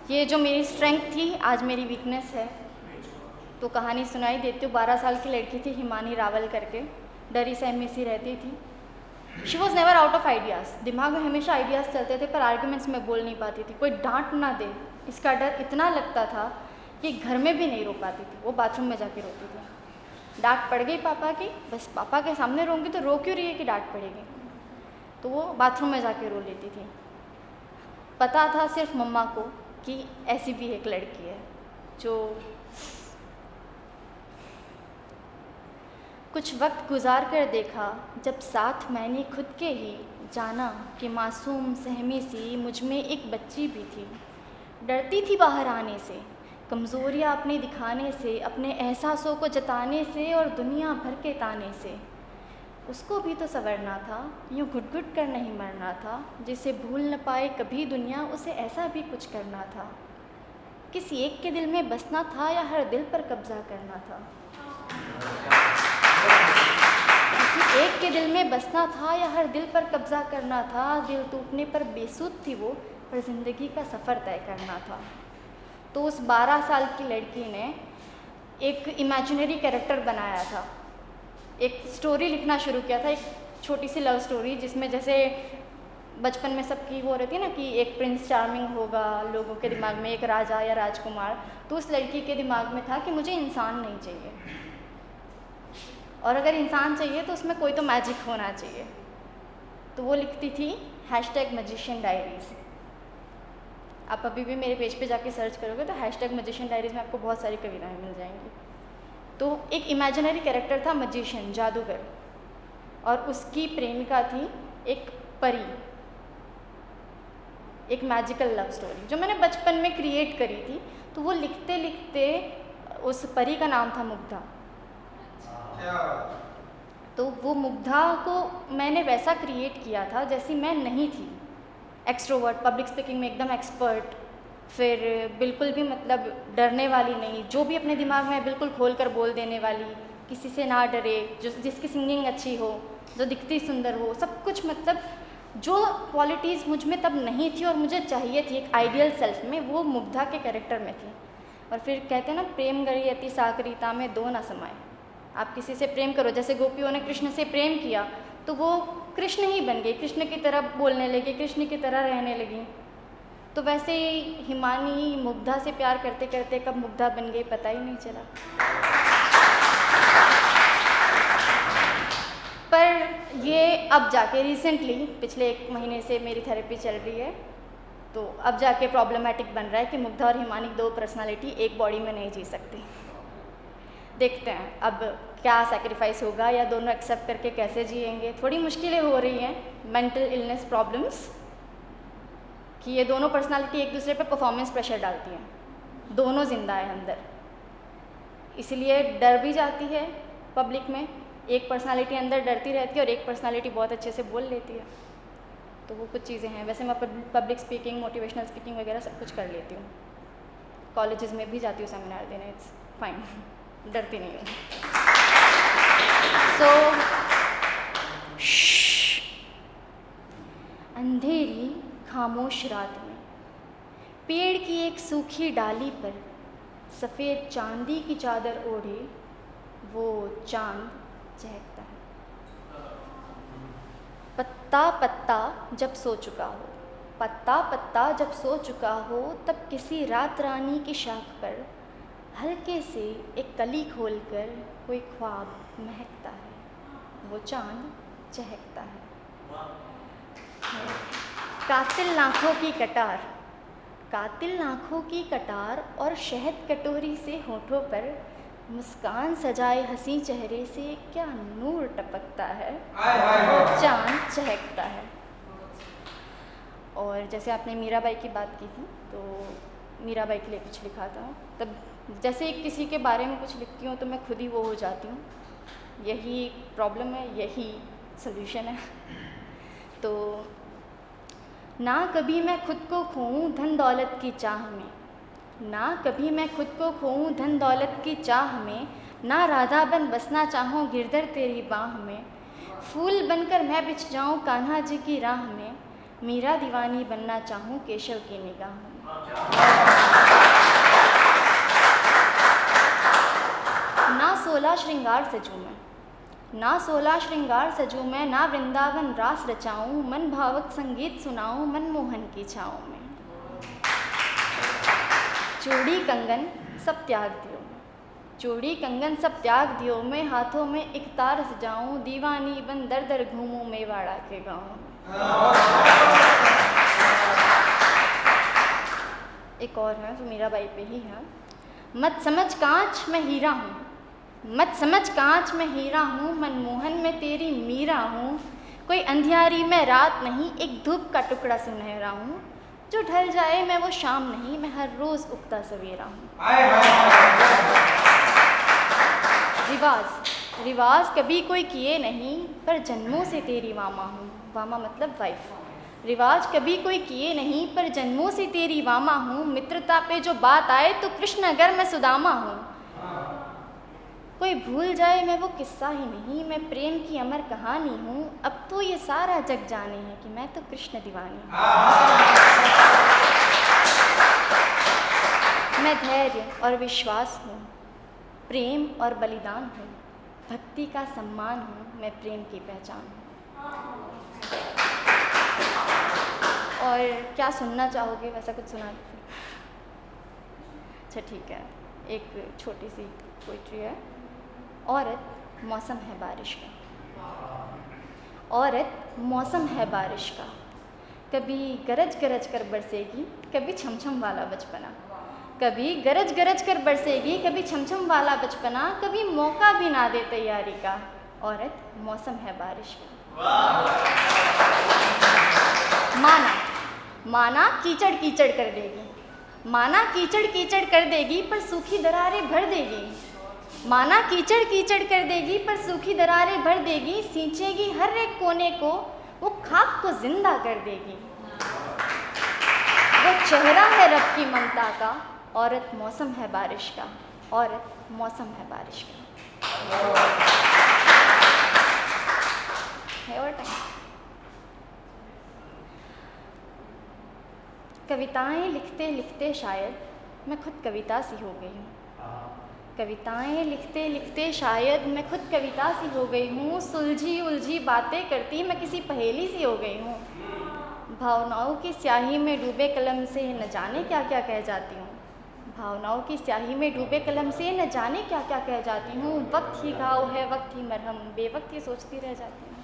ये जो मेरी स्ट्रेंथ थी आज मेरी वीकनेस है। तो कहानी सुनाई देती हूँ। 12 साल की लड़की थी हिमानी रावल करके, डरी सहमी सी रहती थी। She was never out of ideas, दिमाग में हमेशा आइडियाज़ चलते थे पर आर्ग्यूमेंट्स में बोल नहीं पाती थी। कोई डांट ना दे इसका डर इतना लगता था कि घर में भी नहीं रो पाती थी, वो बाथरूम में जाके रोती थी। डांट पड़ गई पापा की, बस पापा के सामने रोऊंगी तो रो क्यों रही है कि डांट पड़ेगी, तो वो बाथरूम में जाके रो लेती थी। पता था सिर्फ मम्मा को कि ऐसी भी एक लड़की है जो कुछ वक्त गुजार कर देखा जब साथ मैंने खुद के ही जाना कि मासूम सहमी सी मुझ में एक बच्ची भी थी। डरती थी बाहर आने से, कमज़ोरियाँ अपने दिखाने से, अपने एहसासों को जताने से और दुनिया भर के ताने से। उसको भी तो संवरना था, यूँ घुट घुट कर नहीं मरना था। जिसे भूल न पाए कभी दुनिया, उसे ऐसा भी कुछ करना था। किसी एक के दिल में बसना था या हर दिल पर कब्जा करना था। किसी एक के दिल में बसना था या हर दिल पर कब्जा करना था। दिल टूटने पर बेसुध थी वो, पर ज़िंदगी का सफ़र तय करना था। तो उस 12 साल की लड़की ने एक इमेजिनरी कैरेक्टर बनाया था, एक स्टोरी लिखना शुरू किया था, एक छोटी सी लव स्टोरी जिसमें जैसे बचपन में सबकी वो रहती है ना कि एक प्रिंस चार्मिंग होगा लोगों के दिमाग में, एक राजा या राजकुमार। तो उस लड़की के दिमाग में था कि मुझे इंसान नहीं चाहिए, और अगर इंसान चाहिए तो उसमें कोई तो मैजिक होना चाहिए। तो वो लिखती थी #magician diaries। आप अभी भी मेरे पेज पे जाके सर्च करोगे तो #magician diaries में आपको बहुत सारी कविताएं मिल जाएंगी। तो एक इमेजिनरी कैरेक्टर था मजिशियन, जादूगर, और उसकी प्रेमिका थी एक परी, एक मैजिकल लव स्टोरी जो मैंने बचपन में क्रिएट करी थी। तो वो लिखते लिखते उस परी का नाम था मुग्धा। तो वो मुग्धा को मैंने वैसा क्रिएट किया था जैसी मैं नहीं थी। एक्सट्रोवर्ट, पब्लिक स्पीकिंग में एकदम एक्सपर्ट, फिर बिल्कुल भी मतलब डरने वाली नहीं, जो भी अपने दिमाग में बिल्कुल खोल कर बोल देने वाली, किसी से ना डरे, जिसकी सिंगिंग अच्छी हो, जो दिखती सुंदर हो, सब कुछ मतलब जो क्वालिटीज़ मुझ में तब नहीं थी और मुझे चाहिए थी एक आइडियल सेल्फ में, वो मुग्धा के कैरेक्टर में थी। और फिर कहते हैं ना, प्रेम गरी अति सागरीता में दो ना समाए। आप किसी से प्रेम करो, जैसे गोपियों ने कृष्ण से प्रेम किया तो वो कृष्ण ही बन गई, कृष्ण की तरह बोलने लगी, कृष्ण की तरह रहने लगी। तो वैसे ही हिमानी मुग्धा से प्यार करते करते कब मुग्धा बन गई पता ही नहीं चला। पर ये अब जाके रिसेंटली पिछले 1 महीने से मेरी थेरेपी चल रही है, तो अब जाके प्रॉब्लमेटिक बन रहा है कि मुग्धा और हिमानी 2 पर्सनालिटी एक बॉडी में नहीं जी सकती। देखते हैं अब क्या सैक्रिफाइस होगा या दोनों एक्सेप्ट करके कैसे जिएंगे। थोड़ी मुश्किलें हो रही हैं, मेंटल इलनेस प्रॉब्लम्स, कि ये दोनों पर्सनालिटी एक दूसरे पे परफॉर्मेंस प्रेशर डालती हैं, दोनों जिंदा है अंदर, इसलिए डर भी जाती है पब्लिक में। एक पर्सनालिटी अंदर डरती रहती है और एक पर्सनालिटी बहुत अच्छे से बोल लेती है। तो वो कुछ चीज़ें हैं। वैसे मैं पब्लिक स्पीकिंग, मोटिवेशनल स्पीकिंग वगैरह सब कुछ कर लेती हूँ, कॉलेजेस में भी जाती हूँ सेमिनार देने, इट्स फाइन, डरती नहीं हूँ। सो अंधेरी खामोश रात में पेड़ की एक सूखी डाली पर सफ़ेद चांदी की चादर ओढ़े वो चांद चहकता है। पत्ता पत्ता जब सो चुका हो, पत्ता पत्ता जब सो चुका हो, तब किसी रात रानी की शाख पर हल्के से एक कली खोलकर कोई ख्वाब महकता है, वो चांद चहकता है। कातिल आँखों की कटार, कातिल आँखों की कटार और शहद कटोरी से होठों पर मुस्कान सजाए हंसी चेहरे से क्या नूर टपकता है, वो चांद चहकता है। और जैसे आपने मीराबाई की बात की थी, तो मीराबाई के लिए कुछ लिखा था। तब जैसे किसी के बारे में कुछ लिखती हूँ तो मैं खुद ही वो हो जाती हूँ। यही प्रॉब्लम है, यही सल्यूशन है। तो ना कभी मैं खुद को खोऊं धन दौलत की चाह में, ना कभी मैं खुद को खोऊं धन दौलत की चाह में, ना राधा बन बसना चाहूँ गिरधर तेरी बाह में, फूल बनकर मैं बिछ जाऊँ कान्हा जी की राह में, मीरा दीवानी बनना चाहूँ केशव की निगाह में। 16 श्रृंगार सजूं मैं, ना 16 श्रृंगार सजूं मैं, ना वृंदावन रास रचाऊं, मन भावक संगीत सुनाऊं, मनमोहन की छाँव में। चूड़ी कंगन सब त्याग दियो मैं, चूड़ी कंगन सब त्याग दियो मैं, हाथों में एक तार सजाऊं, दीवानी बन दर दर घूमूं मेवाड़ा के गाँव। एक और है जो मीराबाई पे ही है। मत समझ कांच मैं हीरा हूँ, मत समझ कांच मैं हीरा हूँ, मनमोहन में तेरी मीरा हूँ, कोई अंधियारी में रात नहीं, एक धूप का टुकड़ा सुनहरा हूँ, जो ढल जाए मैं वो शाम नहीं, मैं हर रोज़ उगता सवेरा हूँ। रिवाज रिवाज कभी कोई किए नहीं, पर जन्मों से तेरी वामा हूँ, वामा मतलब वाइफ। रिवाज कभी कोई किए नहीं, पर जन्मों से तेरी वामा हूँ, मित्रता पे जो बात आए तो कृष्ण अगर मैं सुदामा हूँ, कोई भूल जाए मैं वो किस्सा ही नहीं, मैं प्रेम की अमर कहानी हूँ, अब तो ये सारा जग जाने है कि मैं तो कृष्ण दीवानी हूँ। मैं धैर्य और विश्वास हूँ, प्रेम और बलिदान हूँ, भक्ति का सम्मान हूँ, मैं प्रेम की पहचान हूँ। और क्या सुनना चाहोगे, वैसा कुछ सुना दो। अच्छा ठीक है, एक छोटी सी पोइट्री है। औरत मौसम है बारिश का, औरत मौसम है बारिश का, कभी गरज गरज कर बरसेगी, कभी छमछम वाला बचपना, कभी गरज गरज कर बरसेगी, कभी छमछम वाला बचपना, कभी मौका भी ना दे तैयारी का, औरत मौसम है बारिश का। माना माना कीचड़ कीचड़ कर देगी, माना कीचड़ कीचड़ कर देगी, पर सूखी दरारें भर देगी, माना कीचड़ कीचड़ कर देगी, पर सूखी दरारें भर देगी, सींचेगी हर एक कोने को, वो खाक को जिंदा कर देगी। वो चेहरा है रब की ममता का, औरत मौसम है बारिश का, औरत मौसम है बारिश का। है और टाइम। कविताएं लिखते लिखते शायद मैं खुद कविता सी हो गई हूँ, कविताएं लिखते लिखते शायद मैं खुद कविता सी हो गई हूँ, सुलझी उलझी बातें करती मैं किसी पहेली सी हो गई हूँ, भावनाओं की स्याही में डूबे कलम से न जाने क्या क्या कह जाती हूँ, भावनाओं की स्याही में डूबे कलम से न जाने क्या क्या कह जाती हूँ, वक्त ही घाव है वक्त ही मरहम, बेवक्त ही सोचती रह जाती हूँ।